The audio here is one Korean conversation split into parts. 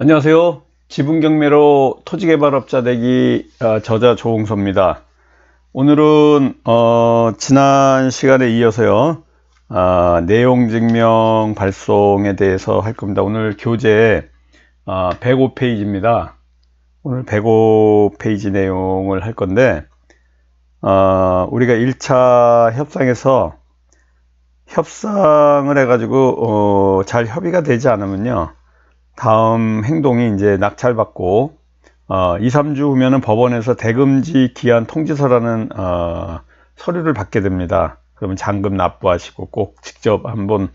안녕하세요. 지분경매로 토지개발업자 되기 저자 조홍서입니다. 오늘은 지난 시간에 이어서요, 내용증명 발송에 대해서 할 겁니다. 오늘 교재 105페이지입니다. 오늘 105페이지 내용을 할 건데, 우리가 1차 협상에서 협상을 해가지고 잘 협의가 되지 않으면요, 다음 행동이 이제 낙찰받고 2, 3주 후면은 법원에서 대금지 기한 통지서라는 서류를 받게 됩니다. 그러면 잔금 납부하시고 꼭 직접 한번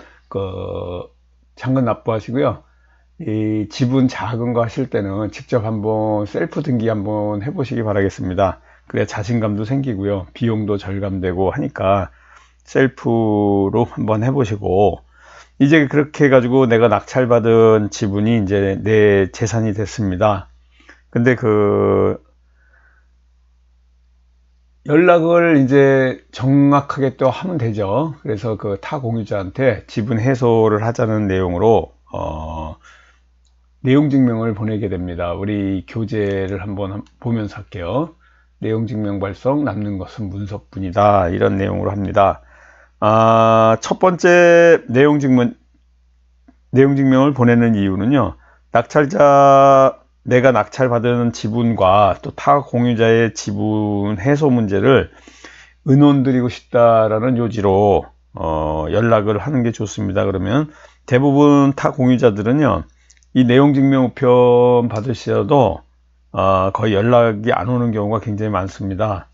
잔금 납부하시고요. 이 지분 작은 거 하실 때는 직접 한번 셀프 등기 한번 해보시기 바라겠습니다. 그래야 자신감도 생기고요. 비용도 절감되고 하니까 셀프로 한번 해보시고, 이제 그렇게 해가지고 내가 낙찰받은 지분이 이제 내 재산이 됐습니다. 근데 연락을 이제 정확하게 또 하면 되죠. 그래서 타 공유자한테 지분 해소를 하자는 내용으로 내용 증명을 보내게 됩니다. 우리 교재를 한번 보면서 할게요. 내용 증명 발송, 남는 것은 문서뿐이다, 이런 내용으로 합니다. 첫 번째 내용 증명을 보내는 이유는요, 내가 낙찰받은 지분과 또 타 공유자의 지분 해소 문제를 의논드리고 싶다라는 요지로 연락을 하는 게 좋습니다. 그러면 대부분 타 공유자들은요, 이 내용 증명 우편 받으셔도 거의 연락이 안 오는 경우가 굉장히 많습니다.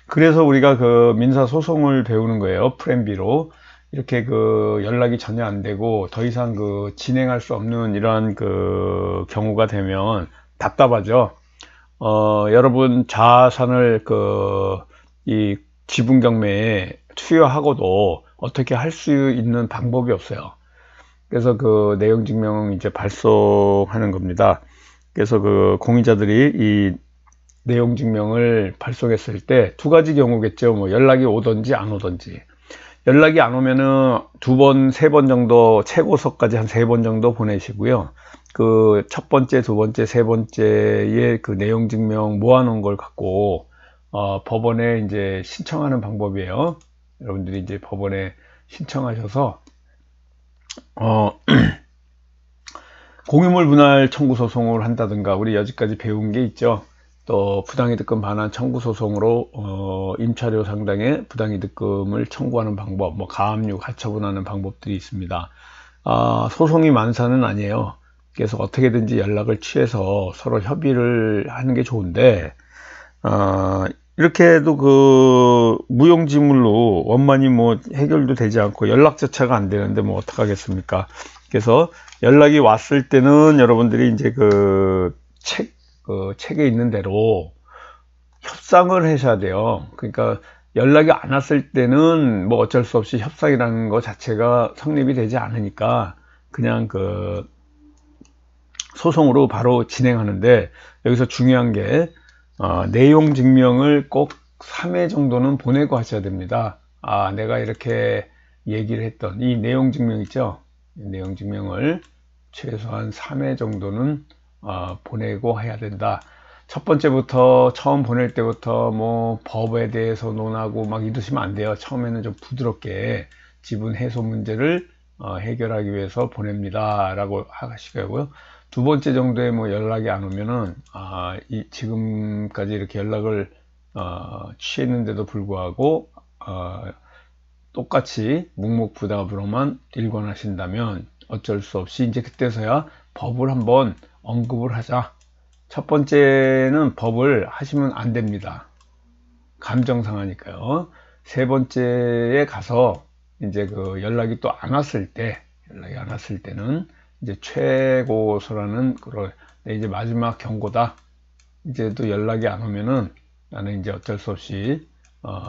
그래서 우리가 민사 소송을 배우는 거예요. 플랜 B로. 이렇게 연락이 전혀 안 되고 더 이상 진행할 수 없는 이러한 경우가 되면 답답하죠. 여러분 자산을 이 지분 경매에 투여하고도 어떻게 할 수 있는 방법이 없어요. 그래서 내용 증명 이제 발송하는 겁니다. 그래서 공유자들이 이 내용 증명을 발송했을 때 두 가지 경우겠죠. 뭐 연락이 오든지 안 오든지. 연락이 안 오면은 두 번, 세 번 정도, 최고서까지 한 세 번 정도 보내시고요. 첫 번째, 두 번째, 세 번째의 내용 증명 모아놓은 걸 갖고 법원에 이제 신청하는 방법이에요. 여러분들이 이제 법원에 신청하셔서 공유물 분할 청구 소송을 한다든가, 우리 여지까지 배운 게 있죠. 또 부당이득금 반환 청구 소송으로 임차료 상당의 부당이득금을 청구하는 방법, 뭐 가압류, 가처분하는 방법들이 있습니다. 소송이 만사는 아니에요. 그래서 어떻게든지 연락을 취해서 서로 협의를 하는 게 좋은데, 이렇게 해도 무용지물로 원만히 뭐 해결도 되지 않고 연락조차가 안 되는데 뭐 어떡하겠습니까? 그래서 연락이 왔을 때는 여러분들이 이제 책에 있는 대로 협상을 하셔야 돼요. 그러니까 연락이 안 왔을 때는 뭐 어쩔 수 없이 협상이라는 것 자체가 성립이 되지 않으니까 그냥 소송으로 바로 진행하는데, 여기서 중요한 게 내용 증명을 꼭 3회 정도는 보내고 하셔야 됩니다. 내가 이렇게 얘기를 했던 이 내용 증명 있죠? 내용 증명을 최소한 3회 정도는 보내고 해야 된다. 첫 번째부터, 처음 보낼 때부터 뭐 법에 대해서 논하고 막 이러시면 안 돼요. 처음에는 좀 부드럽게 지분 해소 문제를 해결하기 위해서 보냅니다 라고 하시고요. 두 번째 정도에 뭐 연락이 안 오면은 지금까지 이렇게 연락을 취했는데도 불구하고 똑같이 묵묵부답으로만 일관하신다면 어쩔 수 없이 이제 그때서야 법을 한번 언급을 하자. 첫 번째는 법을 하시면 안 됩니다. 감정 상하니까요. 세 번째에 가서 이제 연락이 또 안 왔을 때는 이제 최고서라는 이제 마지막 경고다. 이제 또 연락이 안 오면은 나는 이제 어쩔 수 없이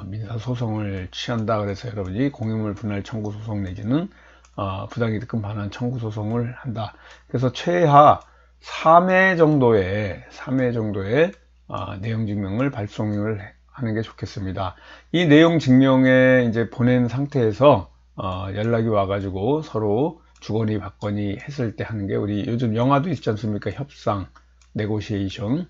민사소송을 취한다. 그래서 여러분이 공유물 분할 청구 소송 내지는 부당이득금 반환 청구 소송을 한다. 그래서 최하 3회 정도의 내용 증명을 발송을 하는 게 좋겠습니다. 이 내용 증명에 이제 보낸 상태에서 연락이 와가지고 서로 주거니 받거니 했을 때 하는 게, 우리 요즘 영화도 있지 않습니까? 협상, 네고시에이션.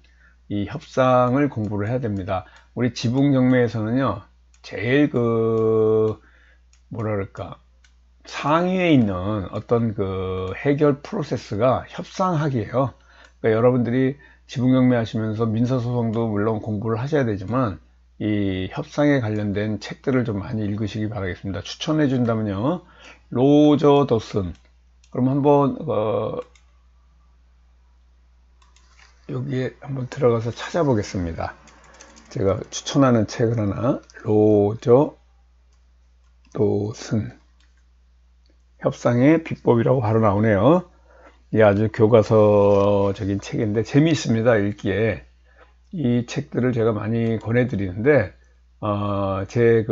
이 협상을 공부를 해야 됩니다. 우리 지분 경매에서는요, 제일 뭐랄까, 상위에 있는 어떤 해결 프로세스가 협상하기예요. 그러니까 여러분들이 지분 경매 하시면서 민사소송도 물론 공부를 하셔야 되지만, 이 협상에 관련된 책들을 좀 많이 읽으시기 바라겠습니다. 추천해 준다면요, 로저 더슨. 그럼 한번 여기에 한번 들어가서 찾아보겠습니다. 제가 추천하는 책을 하나, 로저 더슨 협상의 비법이라고 바로 나오네요. 이 아주 교과서적인 책인데 재미있습니다, 읽기에. 이 책들을 제가 많이 권해드리는데, 제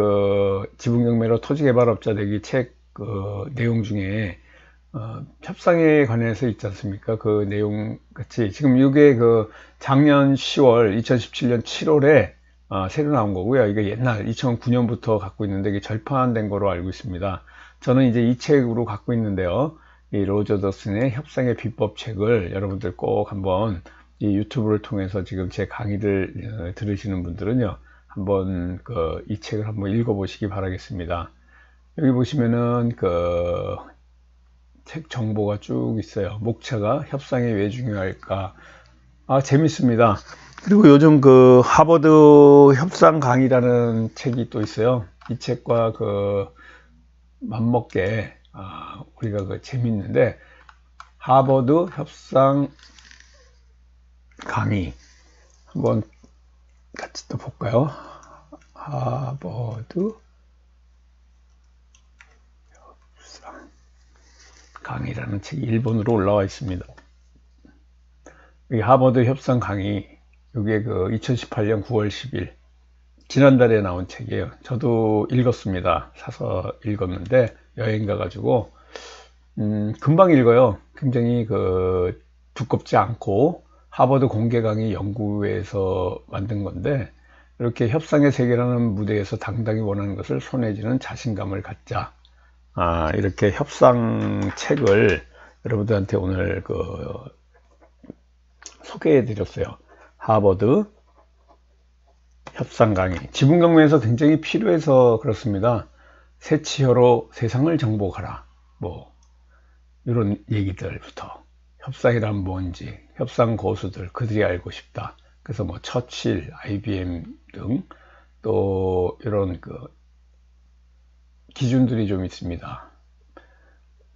지분경매로 토지개발업자 되기 책 내용 중에 협상에 관해서 있지 않습니까? 그 내용 같이 지금 이게 작년 10월, 2017년 7월에 새로 나온 거고요. 이게 옛날 2009년부터 갖고 있는데 이게 절판된 거로 알고 있습니다. 저는 이제 이 책으로 갖고 있는데요. 이 로저 더슨의 협상의 비법 책을 여러분들 꼭 한번 이 유튜브를 통해서 지금 제 강의를 들으시는 분들은요, 한번 이 책을 한번 읽어보시기 바라겠습니다. 여기 보시면은 책 정보가 쭉 있어요. 목차가 협상에 왜 중요할까? 재밌습니다. 그리고 요즘 하버드 협상 강의라는 책이 또 있어요. 이 책과 맞먹게 우리가 재밌는데, 하버드 협상 강의 한번 같이 또 볼까요? 하버드 협상 강의라는 책이 일본어로 올라와 있습니다. 이 하버드 협상 강의, 이게 2018년 9월 10일 지난달에 나온 책이에요. 저도 읽었습니다. 사서 읽었는데 여행 가가지고 금방 읽어요. 굉장히 두껍지 않고 하버드 공개 강의 연구회에서 만든 건데, 이렇게 협상의 세계라는 무대에서 당당히 원하는 것을 손에 쥐는 자신감을 갖자. 이렇게 협상 책을 여러분들한테 오늘 소개해 드렸어요. 하버드 협상 강의. 지분 경매에서 굉장히 필요해서 그렇습니다. 새치혀로 세상을 정복하라. 이런 얘기들부터, 협상이란 뭔지, 협상 고수들, 그들이 알고 싶다. 그래서 처칠, IBM 등 또 이런 기준들이 좀 있습니다.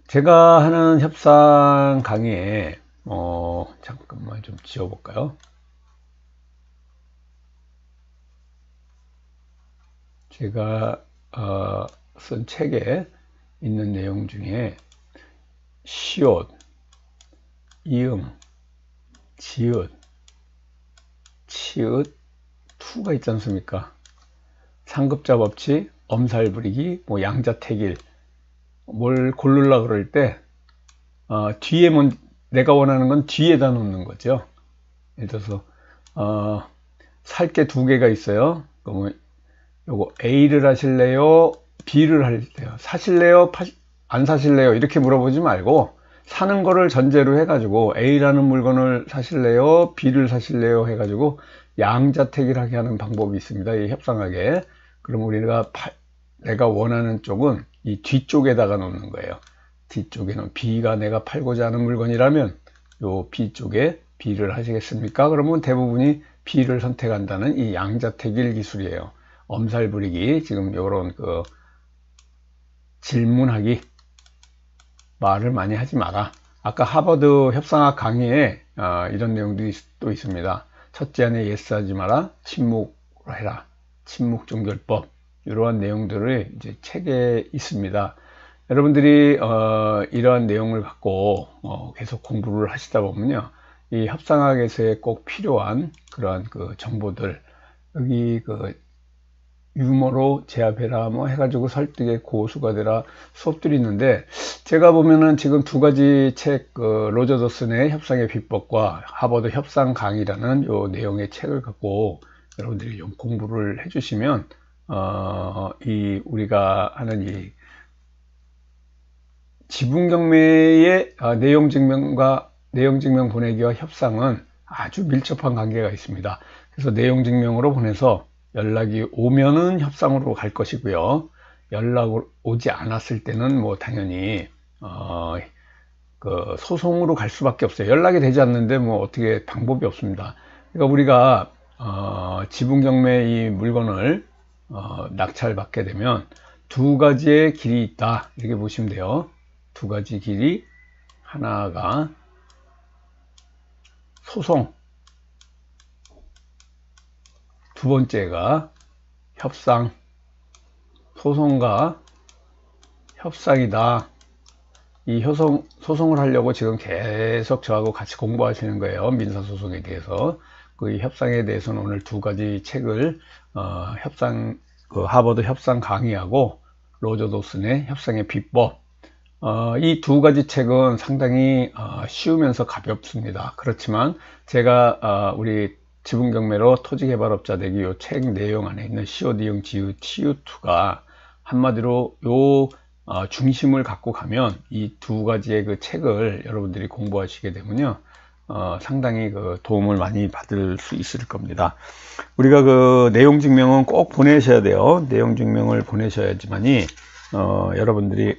제가 하는 협상 강의에 잠깐만 좀 지워볼까요? 제가 쓴 책에 있는 내용 중에 시옷, 이응, 지읒, 치읒, 투가 있지 않습니까? 상급자 법칙, 엄살 부리기, 양자택일, 뭘 고르려 그럴 때 뒤에 내가 원하는 건 뒤에다 놓는 거죠. 예를 들어서 살 게 두 개가 있어요. 그러면 요거 A를 하실래요? B를 할래요? 사실래요? 안 사실래요? 이렇게 물어보지 말고, 사는 거를 전제로 해가지고 A라는 물건을 사실래요? B를 사실래요? 해가지고 양자택일하게 하는 방법이 있습니다. 이 협상하게. 그럼 우리가 내가 원하는 쪽은 이 뒤쪽에다가 놓는 거예요. 뒤쪽에는 B가 내가 팔고자 하는 물건이라면 요 B 쪽에 B를 하시겠습니까? 그러면 대부분이 B를 선택한다는 이 양자택일 기술이에요. 엄살 부리기, 지금 요런 질문하기, 말을 많이 하지 마라. 아까 하버드 협상학 강의에 이런 내용들이 또 있습니다. 첫째 안에 예스 하지 마라, 침묵을 해라, 침묵 종결법, 이러한 내용들을 이제 책에 있습니다. 여러분들이 이러한 내용을 갖고 계속 공부를 하시다 보면요, 이 협상학에서의 꼭 필요한 그러한 정보들, 여기 유머로 제압해라 해가지고 설득의 고수가 되라 수업들이 있는데, 제가 보면은 지금 두 가지 책, 로저 더슨의 협상의 비법과 하버드 협상 강의라는 요 내용의 책을 갖고 여러분들이 좀 공부를 해주시면 우리가 하는 이 지분경매의 내용증명 보내기와 협상은 아주 밀접한 관계가 있습니다. 그래서 내용증명으로 보내서 연락이 오면은 협상으로 갈 것이고요. 연락 오지 않았을 때는 뭐 당연히 그 소송으로 갈 수밖에 없어요. 연락이 되지 않는데 뭐 어떻게 방법이 없습니다. 그러니까 우리가 지분경매 이 물건을 낙찰받게 되면 두 가지의 길이 있다, 이렇게 보시면 돼요. 두 가지 길이, 하나가 소송, 두 번째가 협상. 소송과 협상이다. 이 소송을 하려고 지금 계속 저하고 같이 공부하시는 거예요. 민사소송에 대해서. 그 협상에 대해서는 오늘 두 가지 책을 하버드 협상 강의하고 로저 도슨의 협상의 비법, 이 두 가지 책은 상당히 쉬우면서 가볍습니다. 그렇지만 제가 우리 지분경매로 토지개발업자 되기 요 책 내용 안에 있는 COD형 GU TU2가 한마디로 요 중심을 갖고 가면 이 두 가지의 그 책을 여러분들이 공부하시게 되면요, 상당히 그 도움을 많이 받을 수 있을 겁니다. 우리가 그 내용 증명은 꼭 보내셔야 돼요. 내용 증명을 보내셔야지만이 여러분들이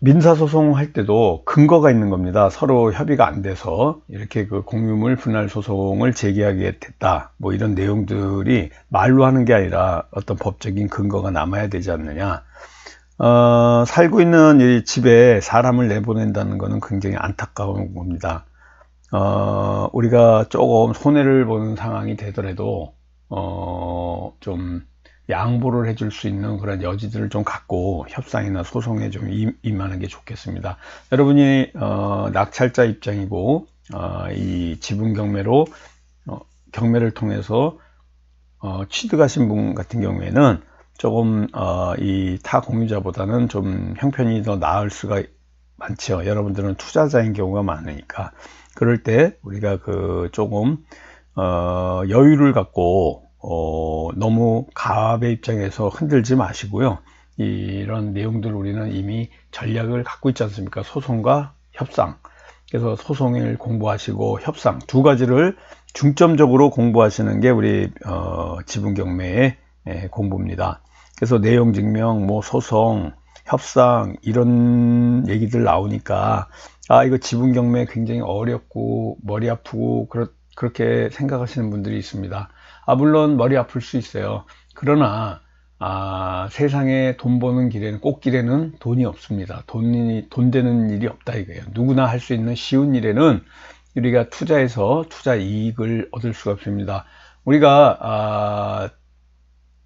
민사소송 할 때도 근거가 있는 겁니다. 서로 협의가 안 돼서 이렇게 그 공유물 분할 소송을 제기하게 됐다, 뭐 이런 내용들이 말로 하는 게 아니라 어떤 법적인 근거가 남아야 되지 않느냐. 살고 있는 이 집에 사람을 내보낸다는 것은 굉장히 안타까운 겁니다. 우리가 조금 손해를 보는 상황이 되더라도 좀 양보를 해줄 수 있는 그런 여지들을 좀 갖고 협상이나 소송에 좀 임하는 게 좋겠습니다. 여러분이 낙찰자 입장이고 이 지분경매로 경매를 통해서 취득하신 분 같은 경우에는 조금 이 타 공유자보다는 좀 형편이 더 나을 수가 많죠. 여러분들은 투자자인 경우가 많으니까. 그럴 때 우리가 그 조금 여유를 갖고 너무 가압의 입장에서 흔들지 마시고요. 이런 내용들 우리는 이미 전략을 갖고 있지 않습니까? 소송과 협상. 그래서 소송을 공부하시고 협상 두 가지를 중점적으로 공부하시는 게 우리 지분경매의 공부입니다. 그래서 내용 증명, 뭐 소송, 협상 이런 얘기들 나오니까 이거 지분경매 굉장히 어렵고 머리 아프고 그렇게 생각하시는 분들이 있습니다. 물론 머리 아플 수 있어요. 그러나 세상에 돈 버는 길에는, 꽃길에는 돈이 없습니다. 돈 되는 일이 없다 이거예요. 누구나 할 수 있는 쉬운 일에는 우리가 투자해서 투자 이익을 얻을 수가 없습니다. 우리가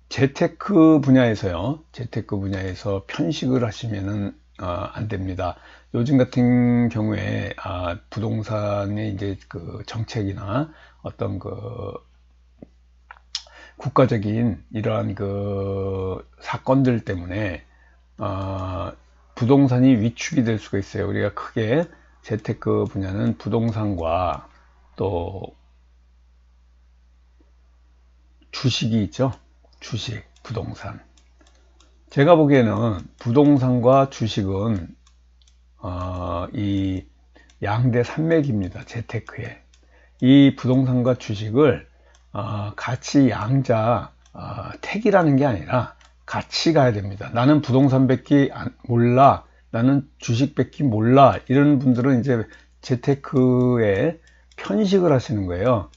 재테크 분야에서요, 재테크 분야에서 편식을 하시면은 안 됩니다. 요즘 같은 경우에 부동산의 이제 그 정책이나 어떤 그 국가적인 이러한 그 사건들 때문에 부동산이 위축이 될 수가 있어요. 우리가 크게 재테크 분야는 부동산과 또 주식이 있죠. 주식, 부동산. 제가 보기에는 부동산과 주식은 이 양대 산맥입니다. 재테크에. 이 부동산과 주식을 같이 양자 택이라는 게 아니라 같이 가야 됩니다. 나는 부동산밖에 몰라, 나는 주식밖에 몰라, 이런 분들은 이제 재테크에 편식을 하시는 거예요.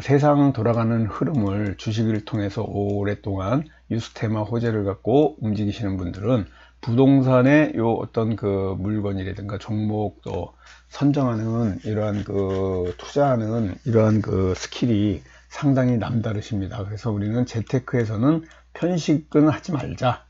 세상 돌아가는 흐름을 주식을 통해서 오랫동안 유스테마 호재를 갖고 움직이시는 분들은 부동산의 요 어떤 그 물건이라든가 종목도 선정하는 이러한 그 투자하는 이러한 그 스킬이 상당히 남다르십니다. 그래서 우리는 재테크에서는 편식은 하지 말자.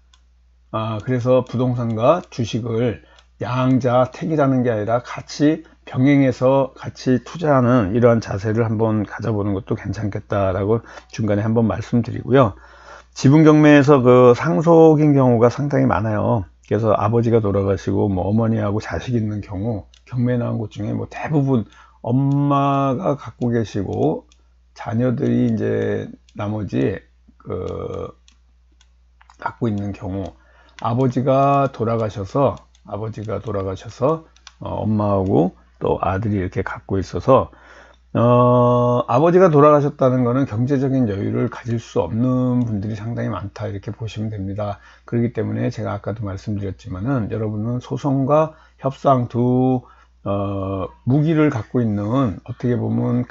그래서 부동산과 주식을 양자 택이라는 게 아니라 같이 병행해서 같이 투자하는 이러한 자세를 한번 가져보는 것도 괜찮겠다라고 중간에 한번 말씀드리고요. 지분경매에서 그 상속인 경우가 상당히 많아요. 그래서 아버지가 돌아가시고 뭐 어머니하고 자식 있는 경우 경매 나온 곳 중에 뭐 대부분 엄마가 갖고 계시고 자녀들이 이제 나머지 갖고 있는 경우 아버지가 돌아가셔서 엄마하고 또 아들이 이렇게 갖고 있어서 아버지가 돌아가셨다는 것은 경제적인 여유를 가질 수 없는 분들이 상당히 많다 이렇게 보시면 됩니다. 그렇기 때문에 제가 아까도 말씀드렸지만은 여러분은 소송과 협상 두 무기를 갖고 있는 어떻게 보면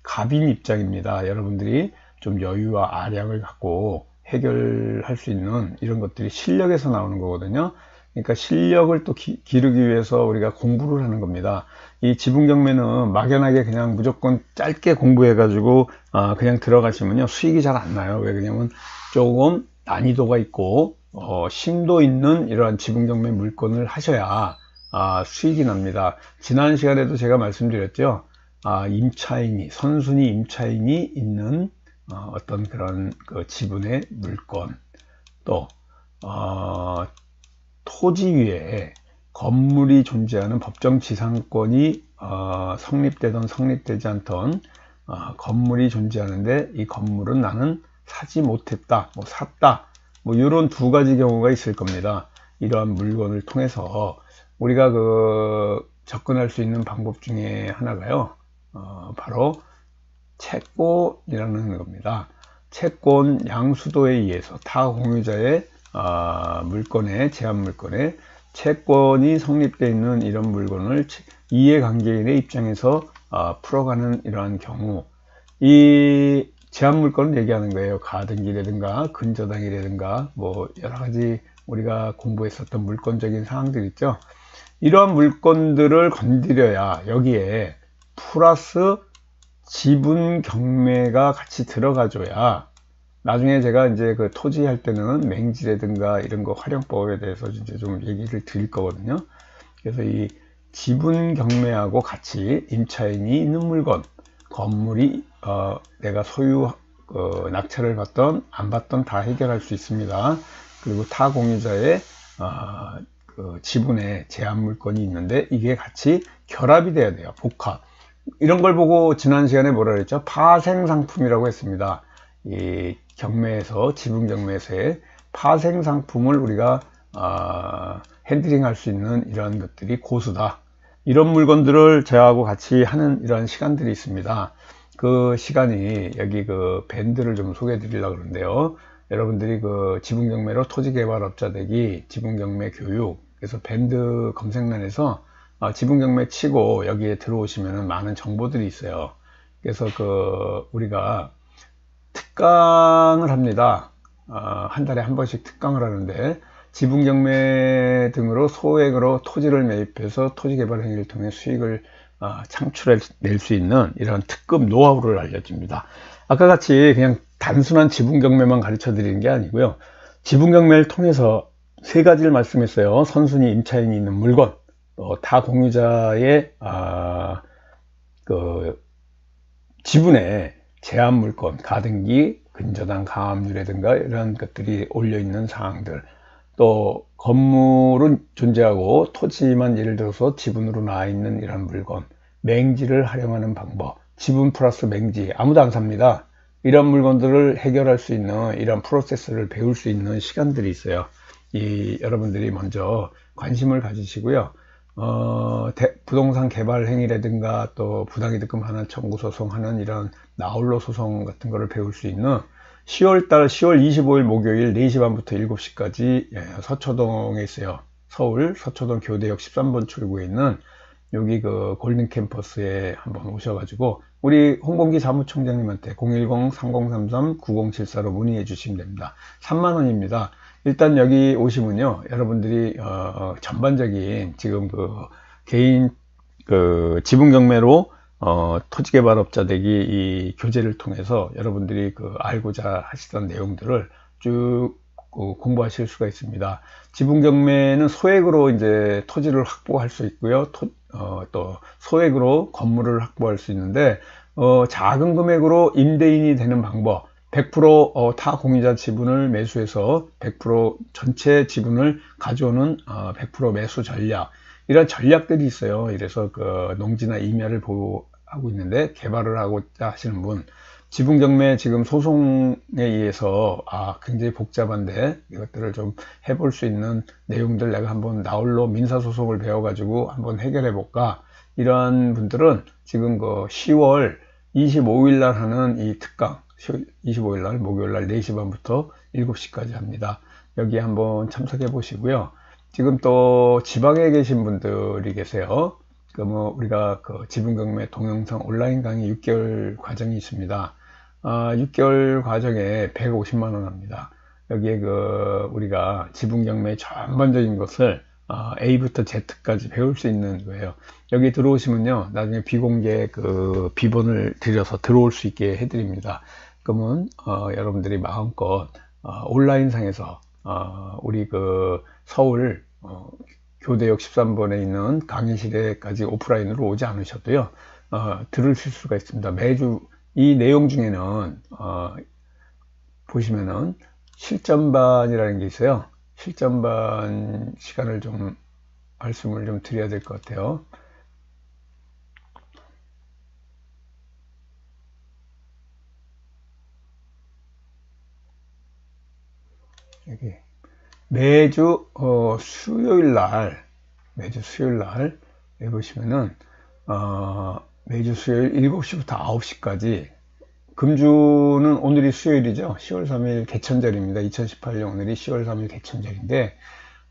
갑인 입장입니다. 여러분들이 좀 여유와 아량을 갖고 해결할 수 있는 이런 것들이 실력에서 나오는 거거든요. 그러니까 실력을 또 기르기 위해서 우리가 공부를 하는 겁니다. 이 지분경매는 막연하게 그냥 무조건 짧게 공부해 가지고 그냥 들어가시면요 수익이 잘 안 나요. 왜 그러냐면 조금 난이도가 있고 심도 있는 이러한 지분경매 물건을 하셔야 수익이 납니다. 지난 시간에도 제가 말씀드렸죠. 선순위 임차인이 있는 어떤 그런 그 지분의 물건, 또 토지 위에 건물이 존재하는 법정 지상권이 성립되던 성립되지 않던 건물이 존재하는데 이 건물은 나는 사지 못했다, 뭐 샀다, 뭐 이런 두 가지 경우가 있을 겁니다. 이러한 물건을 통해서 우리가 접근할 수 있는 방법 중에 하나가요, 바로 채권이라는 겁니다. 채권 양수도에 의해서 타 공유자의 물건에, 제한 물건에 채권이 성립되어 있는 이런 물건을 이해관계인의 입장에서 풀어가는 이러한 경우, 이 제한 물건을 얘기하는 거예요. 가등기라든가 근저당이라든가 뭐 여러가지 우리가 공부했었던 물건적인 사항들 있죠. 이러한 물건들을 건드려야 여기에 플러스 지분 경매가 같이 들어가줘야 나중에 제가 이제 그 토지 할 때는 맹지라든가 이런 거 활용법에 대해서 이제 좀 얘기를 드릴 거거든요. 그래서 이 지분 경매하고 같이 임차인이 있는 물건, 건물이 내가 소유 낙찰을 받던 안 받던 다 해결할 수 있습니다. 그리고 타 공유자의 지분에 제한 물건이 있는데 이게 같이 결합이 돼야 돼요. 복합. 이런 걸 보고 지난 시간에 뭐라 그랬죠? 파생상품이라고 했습니다. 이 경매에서, 지분 경매에서의 파생상품을 우리가 핸들링 할 수 있는 이러한 것들이 고수다. 이런 물건들을 저하고 같이 하는 이러한 시간들이 있습니다. 그 시간이 여기 그 밴드를 좀 소개해 드리려고 그러는데요. 여러분들이 그 지분 경매로 토지 개발업자 되기, 지분 경매 교육, 그래서 밴드 검색란에서 지분 경매 치고 여기에 들어오시면 많은 정보들이 있어요. 그래서 우리가 특강을 합니다. 한 달에 한 번씩 특강을 하는데 지분 경매 등으로 소액으로 토지를 매입해서 토지 개발 행위를 통해 수익을 창출해낼 수 있는 이런 특급 노하우를 알려줍니다. 아까 같이 그냥 단순한 지분 경매만 가르쳐 드리는 게 아니고요. 지분 경매를 통해서 세 가지를 말씀했어요. 선순위 임차인이 있는 물건, 타 공유자의 지분에 제한 물건, 가등기, 근저당, 가압류라든가 이런 것들이 올려 있는 사항들, 또 건물은 존재하고 토지만 예를 들어서 지분으로 나와 있는 이런 물건, 맹지를 활용하는 방법, 지분 플러스 맹지, 아무도 안 삽니다. 이런 물건들을 해결할 수 있는 이런 프로세스를 배울 수 있는 시간들이 있어요. 여러분들이 먼저 관심을 가지시고요. 부동산 개발 행위라든가 또 부당이득금 하나 청구 소송하는 이런 나홀로 소송 같은 거를 배울 수 있는 10월 25일 목요일 4시 반부터 7시까지 서초동에 있어요. 서울 서초동 교대역 13번 출구에 있는 여기 그 골든 캠퍼스에 한번 오셔가지고 우리 홍범기 사무총장님한테 010-3033-9074로 문의해 주시면 됩니다. 3만원입니다. 일단 여기 오시면요, 여러분들이 전반적인 지금 개인 지분 경매로 토지개발업자 되기 이 교재를 통해서 여러분들이 알고자 하시던 내용들을 쭉 공부하실 수가 있습니다. 지분 경매는 소액으로 이제 토지를 확보할 수 있고요. 또 소액으로 건물을 확보할 수 있는데 작은 금액으로 임대인이 되는 방법, 100% 타 공유자 지분을 매수해서 100% 전체 지분을 가져오는 100% 매수 전략, 이런 전략들이 있어요. 이래서 농지나 임야를 보유하고 있는데 개발을 하고자 하시는 분, 지분경매 지금 소송에 의해서 굉장히 복잡한데 이것들을 좀 해볼 수 있는 내용들 내가 한번 나홀로 민사소송을 배워가지고 한번 해결해 볼까, 이러한 분들은 지금 그 10월 25일 날 하는 이 특강, 25일 날 목요일 날 4시 반부터 7시까지 합니다. 여기 한번 참석해 보시고요. 지금 또 지방에 계신 분들이 계세요. 우리가 그 지분경매 동영상 온라인 강의 6개월 과정이 있습니다. 6개월 과정에 150만 원 합니다. 여기에 우리가 지분경매의 전반적인 것을 A부터 Z까지 배울 수 있는 거예요. 여기 들어오시면요, 나중에 비공개 비번을 드려서 들어올 수 있게 해드립니다. 그러면 여러분들이 마음껏 온라인상에서 우리 서울 교대역 13번에 있는 강의실에까지 오프라인으로 오지 않으셔도요, 들으실 수가 있습니다. 매주 이 내용 중에는 보시면은 실전반이라는 게 있어요. 실전반 시간을 좀 말씀을 좀 드려야 될 것 같아요. 여기 매주 수요일 날 여기 보시면은 매주 수요일 7시부터 9시까지, 금주는 오늘이 수요일이죠. 10월 3일 개천절입니다. 2018년 오늘이 10월 3일 개천절인데,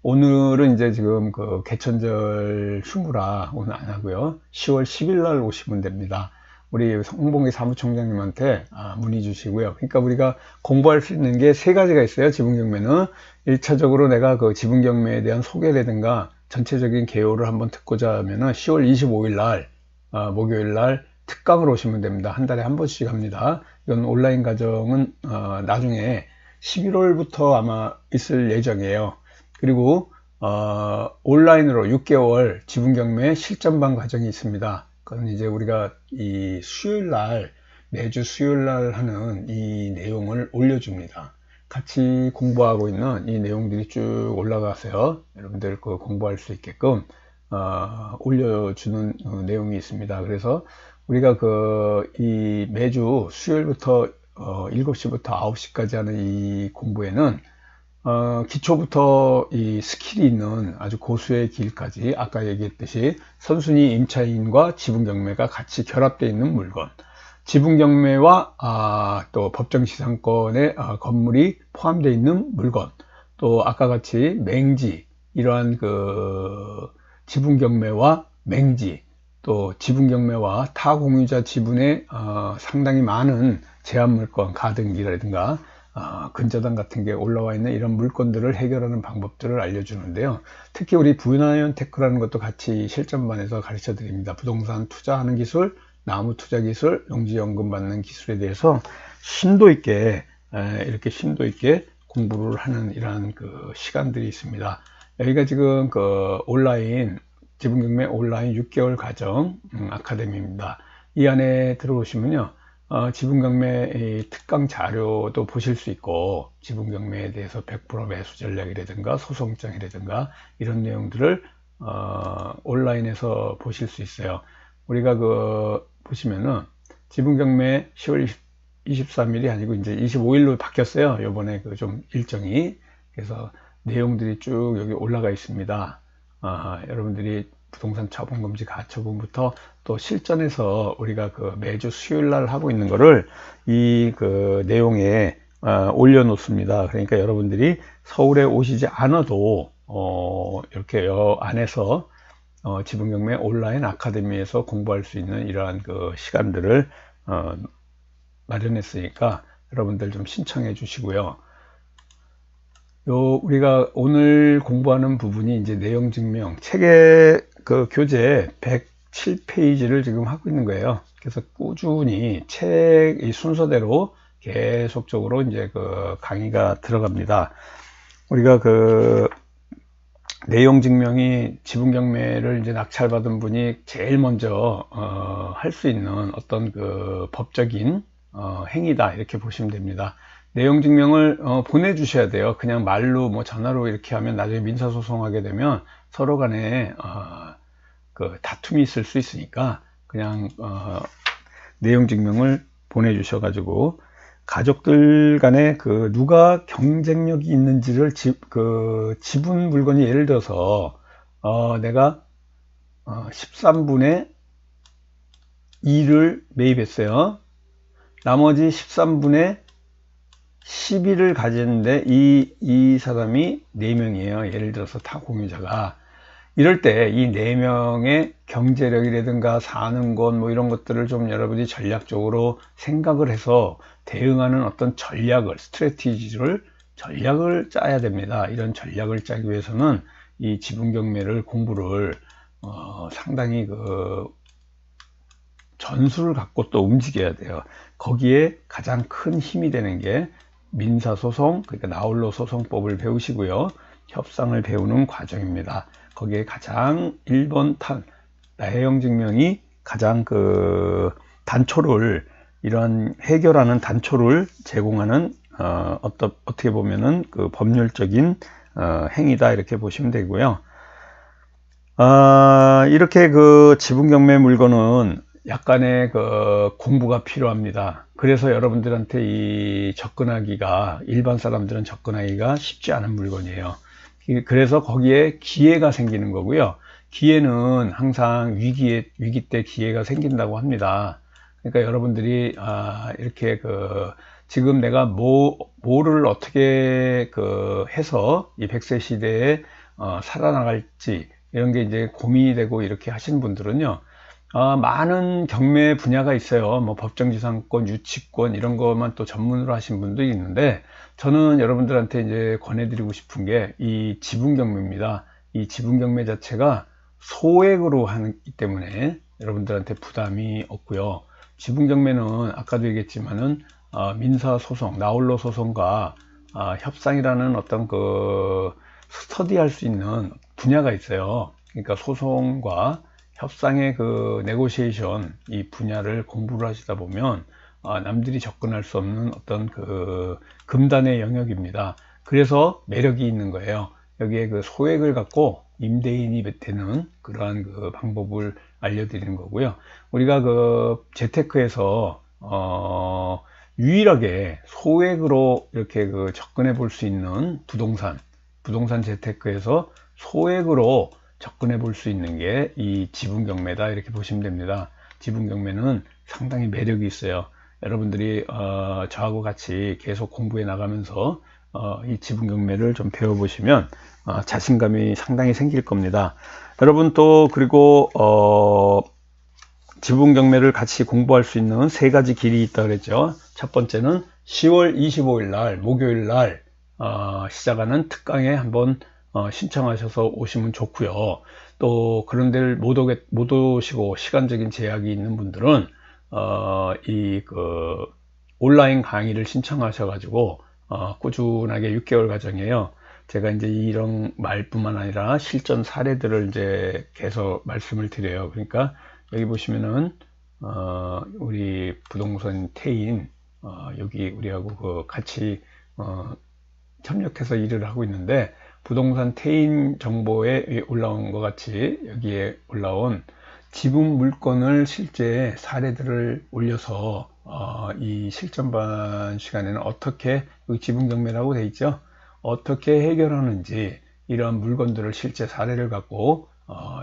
오늘은 이제 지금 개천절 휴무라 오늘 안 하고요. 10월 10일 날 오시면 됩니다. 우리 홍봉기 사무총장님한테 문의 주시고요. 그러니까 우리가 공부할 수 있는 게 3가지가 있어요. 지분경매는 1차적으로 내가 지분경매에 대한 소개라든가 전체적인 개요를 한번 듣고자 하면은 10월 25일 날 목요일 날 특강을 오시면 됩니다. 한 달에 한 번씩 합니다. 이건 온라인 과정은 나중에 11월부터 아마 있을 예정이에요. 그리고 온라인으로 6개월 지분경매 실전반 과정이 있습니다. 그건 이제 우리가 이 매주 수요일 날 하는 이 내용을 올려줍니다. 같이 공부하고 있는 이 내용들이 쭉 올라가세요. 여러분들 공부할 수 있게끔 올려주는 내용이 있습니다. 그래서 우리가 이 매주 수요일부터 7시부터 9시까지 하는 이 공부에는 기초부터 이 스킬이 있는 아주 고수의 길까지, 아까 얘기했듯이 선순위 임차인과 지분경매가 같이 결합되어 있는 물건, 지분경매와 또 법정시상권의 건물이 포함되어 있는 물건, 또 아까 같이 맹지, 이러한 지분경매와 맹지, 또 지분경매와 타공유자 지분에 상당히 많은 제한물건, 가등기라든가 근저당 같은 게 올라와 있는 이런 물건들을 해결하는 방법들을 알려주는데요. 특히 우리 분할연테크라는 것도 같이 실전반에서 가르쳐 드립니다. 부동산 투자하는 기술, 나무 투자 기술, 용지연금 받는 기술에 대해서 심도 있게 이렇게 심도 있게 공부를 하는 이러한 시간들이 있습니다. 여기가 지금 온라인 지분경매 온라인 6개월 과정 아카데미입니다. 이 안에 들어오시면요, 지분경매 특강 자료도 보실 수 있고, 지분경매에 대해서 100% 매수 전략이라든가 소송장이라든가 이런 내용들을 온라인에서 보실 수 있어요. 우리가 보시면은 지분경매 10월 23일이 아니고 이제 25일로 바뀌었어요. 요번에 좀 일정이. 그래서 내용들이 쭉 여기 올라가 있습니다. 여러분들이 부동산 처분금지 가처분부터 또 실전에서 우리가 매주 수요일 날 하고 있는 거를 이 내용에 올려놓습니다. 그러니까 여러분들이 서울에 오시지 않아도 이렇게 안에서 지분경매 온라인 아카데미에서 공부할 수 있는 이러한 시간들을 마련했으니까 여러분들 좀 신청해 주시고요. 우리가 오늘 공부하는 부분이 이제 내용 증명, 책의 교재 107페이지를 지금 하고 있는 거예요. 그래서 꾸준히 책 이 순서대로 계속적으로 이제 강의가 들어갑니다. 우리가 내용 증명이 지분경매를 이제 낙찰받은 분이 제일 먼저 할 수 있는 어떤 법적인 행위다, 이렇게 보시면 됩니다. 내용 증명을 보내주셔야 돼요. 그냥 말로 전화로 이렇게 하면 나중에 민사소송하게 되면 서로 간에 다툼이 있을 수 있으니까 그냥 내용 증명을 보내주셔가지고 가족들 간에 그 누가 경쟁력이 있는지를 지분 물건이 예를 들어서 내가 13분의 2를 매입했어요. 나머지 13분의 12를 가졌는데 이 사람이 4명이에요. 예를 들어서 타 공유자가. 이럴 때 이 4명의 경제력이라든가 사는 것 뭐 이런 것들을 좀 여러분이 전략적으로 생각을 해서 대응하는 어떤 전략을 짜야 됩니다. 이런 전략을 짜기 위해서는 이 지분 경매를 공부를 상당히 전술을 갖고 또 움직여야 돼요. 거기에 가장 큰 힘이 되는 게 민사소송, 그러니까 나홀로 소송법을 배우시고요. 협상을 배우는 과정입니다. 거기에 가장 1번 나혜영 증명이 가장 단초를, 이러한 해결하는 단초를 제공하는 어떻게 보면은 법률적인 행위다, 이렇게 보시면 되고요. 이렇게 지분 경매 물건은 약간의 공부가 필요합니다. 그래서 여러분들한테 일반 사람들은 접근하기가 쉽지 않은 물건이에요. 그래서 거기에 기회가 생기는 거고요. 기회는 항상 위기 때 기회가 생긴다고 합니다. 그러니까 여러분들이 이렇게 지금 내가 뭐를 어떻게 해서 이 100세 시대에 살아나갈지 이런 게 이제 고민이 되고 이렇게 하시는 분들은요, 많은 경매 분야가 있어요. 뭐 법정지상권, 유치권 이런 것만 또 전문으로 하신 분도 있는데, 저는 여러분들한테 이제 권해드리고 싶은 게 이 지분 경매입니다. 이 지분 경매 자체가 소액으로 하기 때문에 여러분들한테 부담이 없고요. 지분 경매는 아까도 얘기했지만은 민사소송, 나홀로 소송과 협상이라는 어떤 스터디할 수 있는 분야가 있어요. 그러니까 소송과 협상의 네고시에이션, 이 분야를 공부를 하시다 보면 남들이 접근할 수 없는 어떤 금단의 영역입니다. 그래서 매력이 있는 거예요. 여기에 소액을 갖고 임대인이 되는 그러한 방법을 알려드리는 거고요. 우리가 재테크에서 유일하게 소액으로 이렇게 접근해 볼 수 있는 부동산 재테크에서 소액으로 접근해 볼 수 있는 게 이 지분 경매다, 이렇게 보시면 됩니다. 지분 경매는 상당히 매력이 있어요. 여러분들이 저하고 같이 계속 공부해 나가면서 이 지분 경매를 좀 배워보시면 자신감이 상당히 생길 겁니다. 여러분 또 그리고 지분 경매를 같이 공부할 수 있는 3가지 길이 있다 그랬죠. 첫 번째는 10월 25일 날 목요일 날 시작하는 특강에 한번 신청하셔서 오시면 좋고요. 또 그런 데를 못 오시고 시간적인 제약이 있는 분들은 온라인 강의를 신청하셔 가지고 꾸준하게 6개월 과정이에요. 제가 이제 이런 말뿐만 아니라 실전 사례들을 이제 계속 말씀을 드려요. 그러니까 여기 보시면은 우리 부동산 태인 여기 우리하고 같이 협력해서 일을 하고 있는데, 부동산 태인 정보에 올라온 것 같이 여기에 올라온 지분 물건을 실제 사례들을 올려서 이 실전반 시간에는 어떻게, 여기 지분 경매라고 돼 있죠, 어떻게 해결하는지 이러한 물건들을 실제 사례를 갖고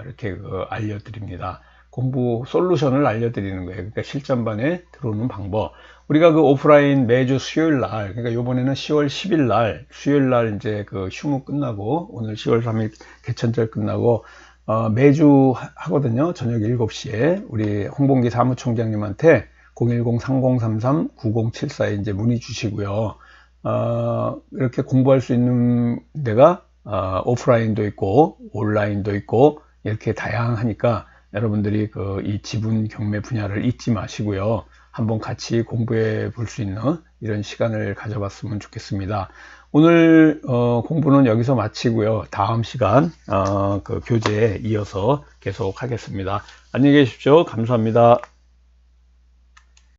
이렇게 알려드립니다. 공부 솔루션을 알려드리는 거예요. 그러니까 실전반에 들어오는 방법. 우리가 오프라인 매주 수요일 날, 그러니까 요번에는 10월 10일 날 수요일 날 이제 휴무 끝나고, 오늘 10월 3일 개천절 끝나고 매주 하거든요. 저녁 7시에 우리 홍봉기 사무총장님한테 010-3033-9074에 이제 문의 주시고요. 이렇게 공부할 수 있는 데가 오프라인도 있고 온라인도 있고 이렇게 다양하니까 여러분들이 이 지분 경매 분야를 잊지 마시고요. 한번 같이 공부해 볼 수 있는 이런 시간을 가져봤으면 좋겠습니다. 오늘 공부는 여기서 마치고요. 다음 시간 교재에 이어서 계속 하겠습니다. 안녕히 계십시오. 감사합니다.